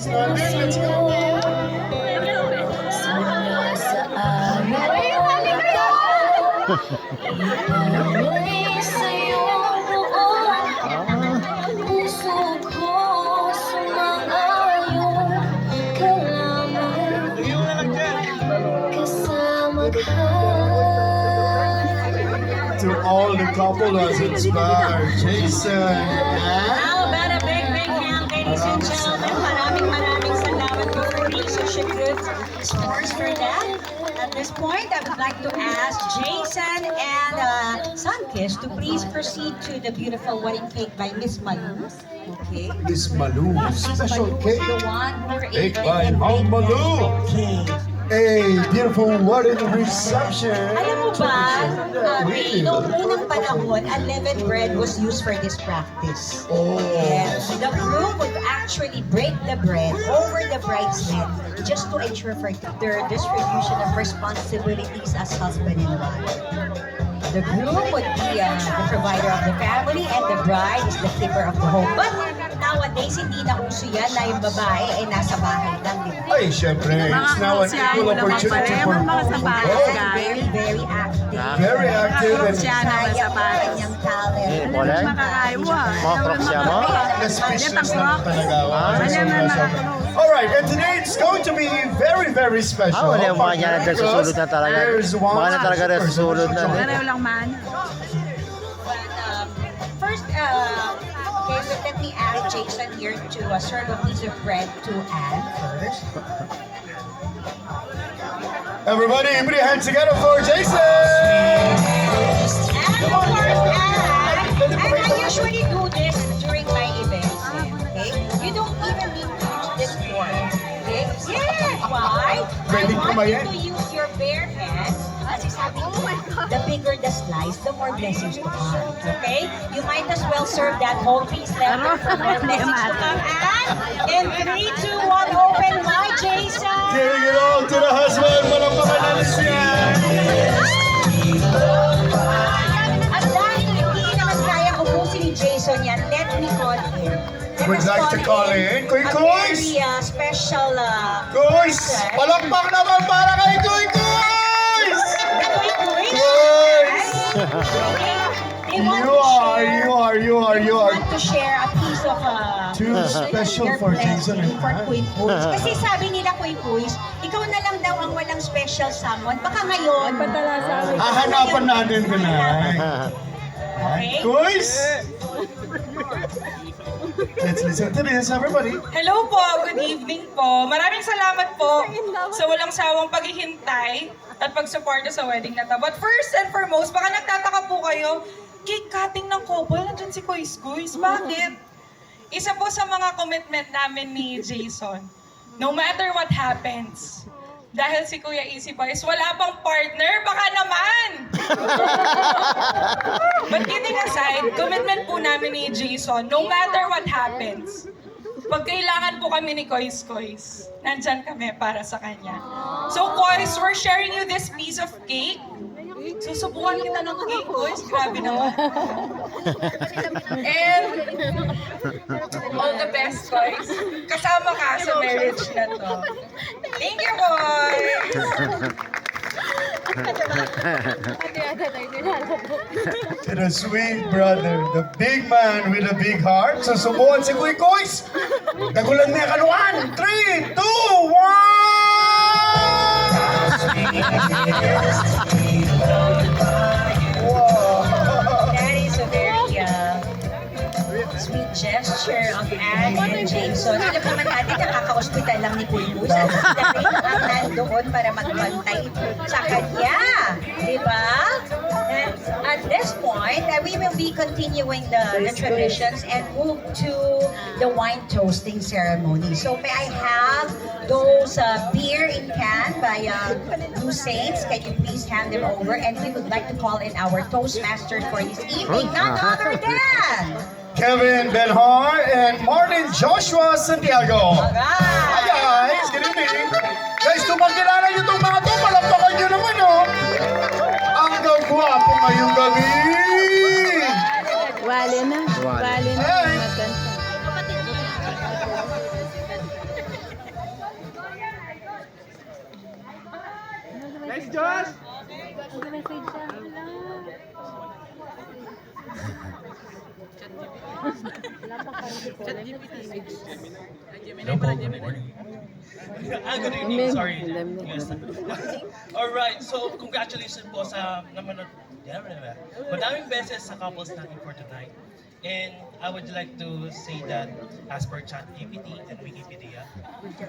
Let's go. To all the couple was inspired, Jason. How about a big hand, ladies and gentlemen? Maraming salamat po for being such a good sports for that. At this point, I would like to ask Jason and Sunkiss to please proceed to the beautiful wedding cake by Miss Malus. Okay. Miss Malou, special cake. The one who Cake by Mount Malou. A beautiful wedding reception. Alam mo ba, Ray, noong unang panahon, unleavened bread was used for this practice. Oh. Yes, the groom would actually break the bread over the bridesmaid just to ensure for their distribution of responsibilities as husband and wife. The groom would be the provider of the family and the bride is the keeper of the home. But nowadays, hindi na uso yan na yung babae ay nasa bahay lang, di ba? Ay, syempre, it's now an equal opportunity for Very, very active. very active and Sayang ang kanyang talent. Boleh? Mau krok siapa? the speechless na talaga. Alright, and today it's going to be very, very special. Wala yung mga niya na susulod na talaga. There's one Mga na talaga na susulod na. First, okay, so let me ask Jason here to serve a piece of bread to Anne first. Everybody, put your hands together for Jason! And of course, Anne, and I usually do this during my events, okay? You don't even need to use this fork, okay? Yes, why? I want you to use your bare hands. Kasi sabi ko, the bigger the slice, the more blessings to come, okay? You might as well serve that whole piece left for more blessings to come. And in 3, 2, 1, open my Jason! Giving it all to the husband, malampakan natin siya! At dahil hindi naman kayang ubusin ni Jason yan, let me call him. Would like to call in Kuy a Kuys! very special Kuys! Palakpak naman para kay Kuy Kuys! Kuys! You are want to share a piece of too special their for blessing Jason and for I. Kuy Kuys. Kasi sabi nila Kuy Kuys, ikaw na lang daw ang walang special someone. Baka ngayon. Hahanapan natin tonight. Okay? Kuys! Let's listen to this, everybody. Hello po, good evening po. Maraming salamat po sa walang sawang paghihintay at pagsuporta sa wedding na to. But first and foremost, baka nagtataka po kayo, cake cutting ng couple, nandun si Kuys Kuys. Bakit? Isa po sa mga commitment namin ni Jason, no matter what happens, dahil si Kuya Easy Boy is wala pang partner, baka naman! But kidding aside, commitment po namin ni Jason, no matter what happens, pag kailangan po kami ni Kois Kois, nandyan kami para sa kanya. So Kois, we're sharing you this piece of cake. Susubukan kita ng cake, Kois. Grabe naman. And all the best, Kois. Kasama ka sa marriage na to. Thank you, Kois! To the sweet brother, the big man with a big heart. Susubukan si Kuy Kuys. Dagulan niya kaluan. 3, 2, 1! That is a very sweet gesture of Anne and Jason. Alam naman natin, nakaka-hospital lang ni Kuy Kuys. At dahil ang nandoon para magbantay sa kanya. Diba? And at this point, we will be continuing the traditions and move to the wine toasting ceremony. So may I have those beer in can by Blue Saints? Can you please hand them over? And we would like to call in our Toastmaster for this evening, none other than Kevin Benhar and Martin Joshua Santiago. Hi Alright! guys, good evening. Guys, kung magkilala nyo itong mga to, palakpakan nyo naman oh. Ang gagwapo ngayong gabi. Wali na. Wali. Wali na. Hey. Maganda. Hello po, good morning. Good evening, sorry. Yes. Alright, so congratulations po sa naman madaming beses sa couples natin for tonight. And I would like to say that as per ChatGPT and Wikipedia,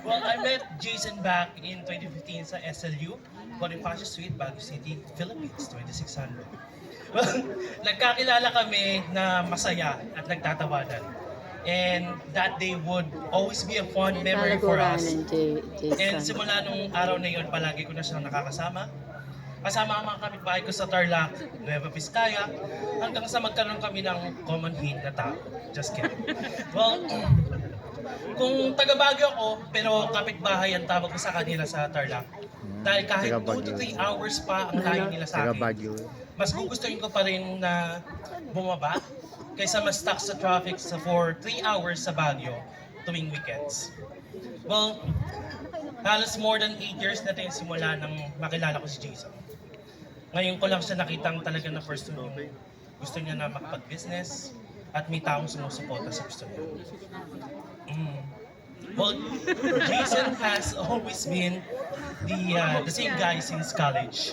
well, I met Jason back in 2015 sa SLU, Bonifacio Suite, Baguio City, Philippines, 2600. Well, nagkakilala kami na masaya at nagtatawanan. And that day would always be a fond memory for us. And simula nung araw na yun, palagi ko na siyang nakakasama. Kasama ang mga kapitbahay ko sa Tarlac, Nueva Vizcaya, hanggang sa magkaroon kami ng common hate na tao. Just kidding. Well, kung taga Baguio ako, pero kapitbahay ang tawag ko sa kanila sa Tarlac. Dahil kahit 2 to 3 hours pa ang layo nila sa Taga akin, Baguio. mas gugustuhin ko pa rin na bumaba kaysa ma-stuck sa traffic for 3 hours sa Baguio tuwing weekends. Well, halos more than 8 years na tayo simula nang makilala ko si Jason. Ngayon ko lang siya nakitang talaga na first time gusto niya na makapag-business at may taong sumusuporta sa gusto niya. Well, Jason has always been the same guy since college.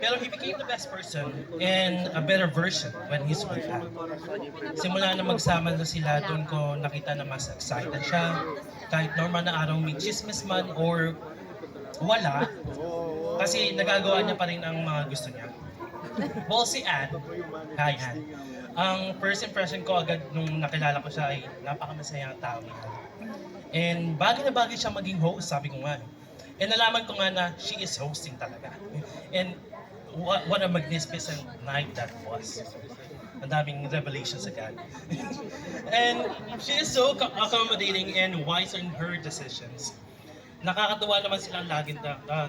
Pero he became the best person and a better version when he's with Anne. Simula na magsama na sila, doon ko nakita na mas excited siya. Kahit normal na araw may chismis man or wala, kasi nagagawa niya pa rin ang mga gusto niya. Well, si Anne, hi Anne. Ang first impression ko agad nung nakilala ko siya ay napakamasaya ang tao niya. And bagay na bagay siya maging host, sabi ko nga. And nalaman ko nga na she is hosting talaga. And what a magnificent night that was. Ang daming revelations agad. And she is so accommodating and wise in her decisions. Nakakatuwa naman silang lagi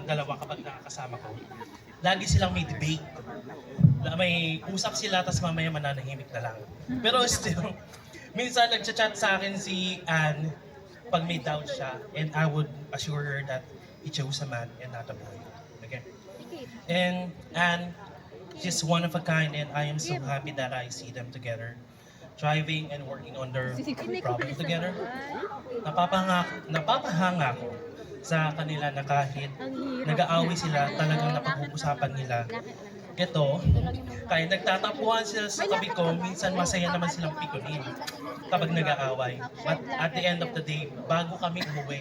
dalawa kapag nakakasama ko. Lagi silang may debate. May usap sila, tapos mamaya mananahimik na lang. Pero still, minsan nagchat-chat sa akin si Anne pag may doubt siya, and I would assure her that he chose a man and not a boy. Okay? And Anne, she's one of a kind, and I am so happy that I see them together, thriving and working on their problem together. Napapahanga ko sa kanila na kahit nag-aaway sila, talagang napag-uusapan nila. Ito, kahit nagtatapuan sila sa tabi ko, minsan masaya naman silang pikunin kapag nag-aaway. But at the end of the day, bago kami umuwi,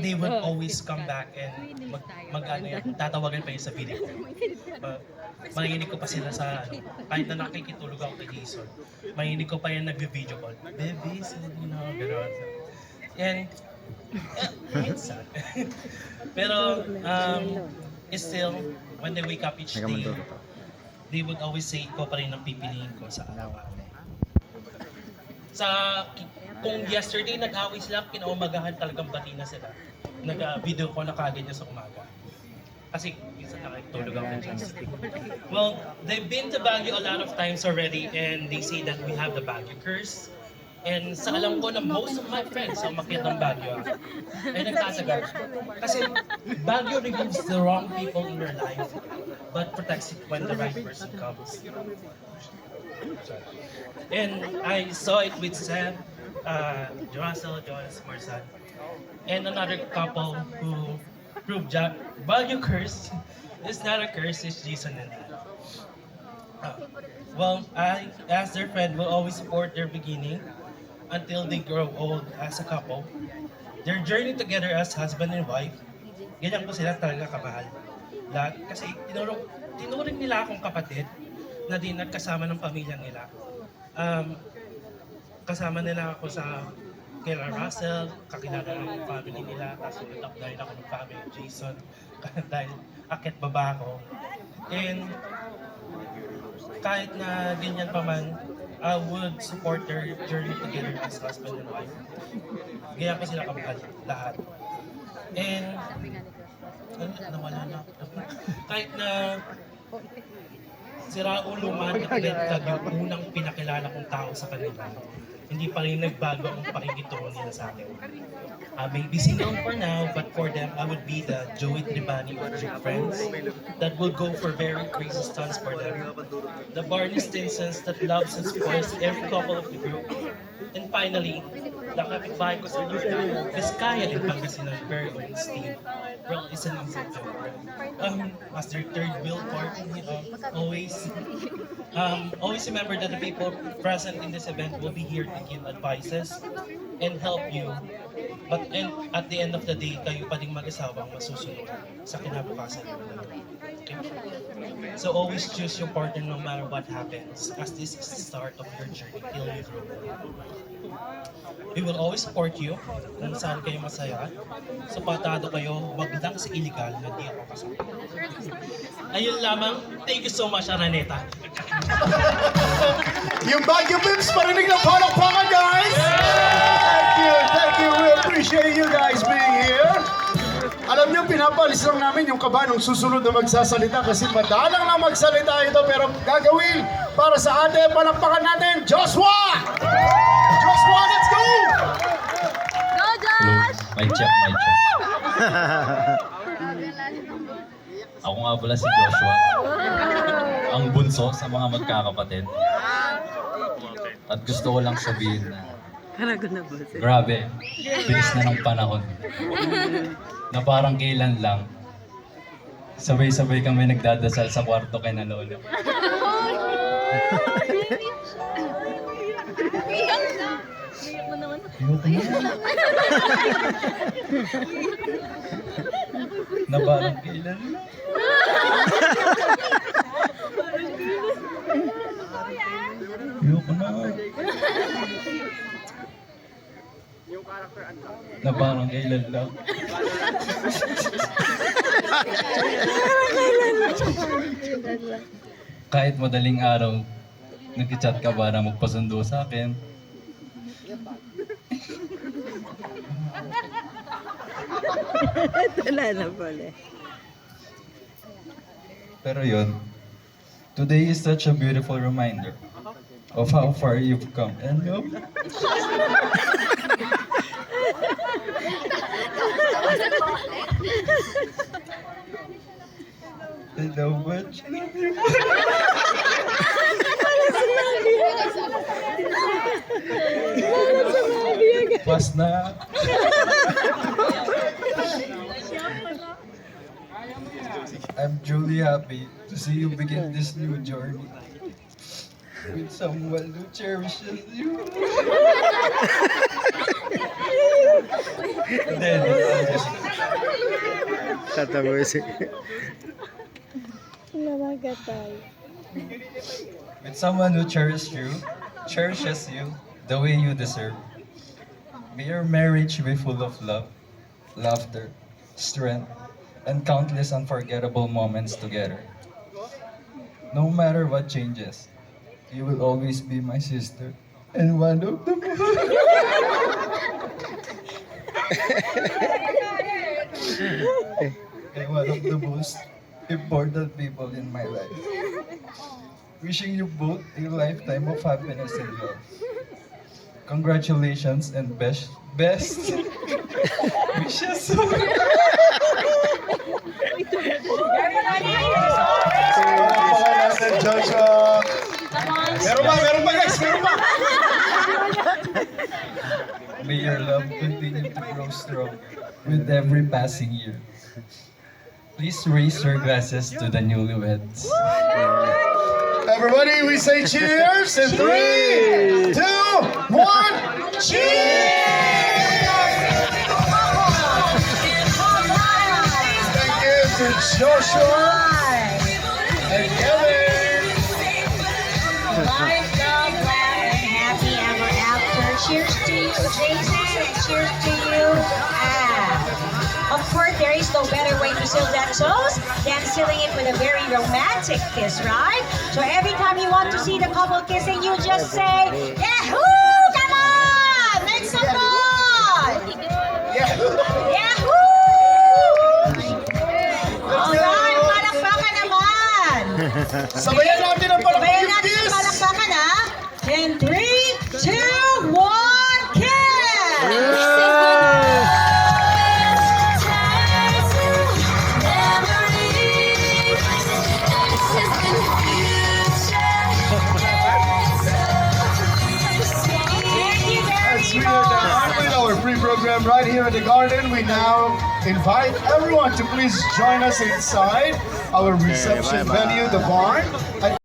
they would always come back and tatawagan pa yun sa video ko. Mahinig ko pa sila sa, kahit na nakikitulog ako kay Jason, mahinig ko pa yan nag-video call. Baby, gano'n. And, it's sad. Pero, still, when they wake up each day, they would always say, ikaw pa rin ang pipiliin ko sa araw-araw. Kung yesterday nag-away sila, kinaumagahan talagang bati na sila. Nag-video ko na kagad niya sa umaga. Kasi minsan nakitulog ako dyan. Well, they've been to Baguio a lot of times already, and they say that we have the Baguio curse. And sa alam ko na most of my friends ang umakyat ng Baguio ay nagtatagal. Kasi Baguio removes the wrong people in your life but protects it when the right person comes. And I saw it with Sam, Russell, Jonas, Marsan, and another couple who proved Baguio curse is not a curse, it's Jason and Anne. Well, I, as their friend, will always support their beginning until they grow old as a couple. Their journey together as husband and wife, ganyan ko sila talaga kamahal. Lahat, kasi tinuring nila akong kapatid na din nagkasama ng pamilya nila. Kasama nila ako sa kila Russell, kakilala ng family nila, tapos nag-apply ako ng family Jason dahil akit baba ako. And kahit na ganyan pa man, I would support their journey together as husband and wife. Ganyan ko sila kamahal, lahat. And, nawala na. Kahit na sira ulo man at yung unang pinakilala kong tao sa kanila, hindi pa rin nagbago ang pakikitungo nila sa akin. Maybe single for now, but for them, I would be the Joey Tribani of Trick Friends that will go for very crazy stunts for them. The Barney Stinsons that loves and spoils every couple of the group. And finally, the kapitbahay ko sa Vizcaya and Pangasinan very own Steve. Well, it's an easy joke. As their third wheel partner, always remember that the people present in this event will be here to give advices and help you. But at the end of the day, kayo pa ding mag-asawang masusunod sa kinabukasan. Okay? So always choose your partner no matter what happens, as this is the start of your journey till you grow. We will always support you kung saan kayo masaya. Supportado kayo, wag lang sa illegal na di ako kasama. Ayun lamang. Thank you so much, Araneta. Yung Baguio Pips, parinig ng palakpakan, guys! Thank you. We appreciate you guys being here. Alam niyo, pinapalis lang namin yung kaba ng susunod na magsasalita kasi madalang na magsalita ito pero gagawin para sa atin. Palakpakan natin, Joshua! Joshua, let's go! Go, Josh! Mic check. Ako nga pala si Joshua, ang bunso sa mga magkakapatid. At gusto ko lang sabihin na, grabe, bilis na ng panahon. Na parang kailan lang, sabay-sabay kami nagdadasal sa kwarto kay na lolo. Na parang kailan lang. Ayoko na. Na parang kailan lang. Kahit madaling araw, nag-chat ka para magpasundo sa akin. Wala na pala. Pero yun, today is such a beautiful reminder of how far you've come. And how much I love you. Pas na. I'm truly happy to see you begin this new journey with someone who cherishes you. Then, with someone who cherishes you the way you deserve. May your marriage be full of love, laughter, strength, and countless unforgettable moments together. No matter what changes, you will always be my sister and one of the and one of the most important people in my life. Wishing you both a lifetime of happiness and love. Congratulations and best wishes. Palakpakan natin, Joshua! Meron pa guys, meron pa! May your love continue to grow strong with every passing year. Please raise your glasses to the newlyweds. Everybody, we say cheers in 3, 2, 1, cheers! Thank you to Joshua and Kevin. Life, love, laugh, and happy ever after. Cheers to you, Jason, and cheers to you, Of course, there is no better way to seal that toast than sealing it with a very romantic kiss, right? So every time you want to see the couple kissing, you just say, Yahoo! Come on! Make some noise! Yahoo! Alright, palakpakan naman! Sabayan natin ang Sabayan palakpakan natin kiss! ang palakpakan, ha? In 3, 2, 1! them right here in the garden. We now invite everyone to please join us inside our reception bye-bye. venue, the barn.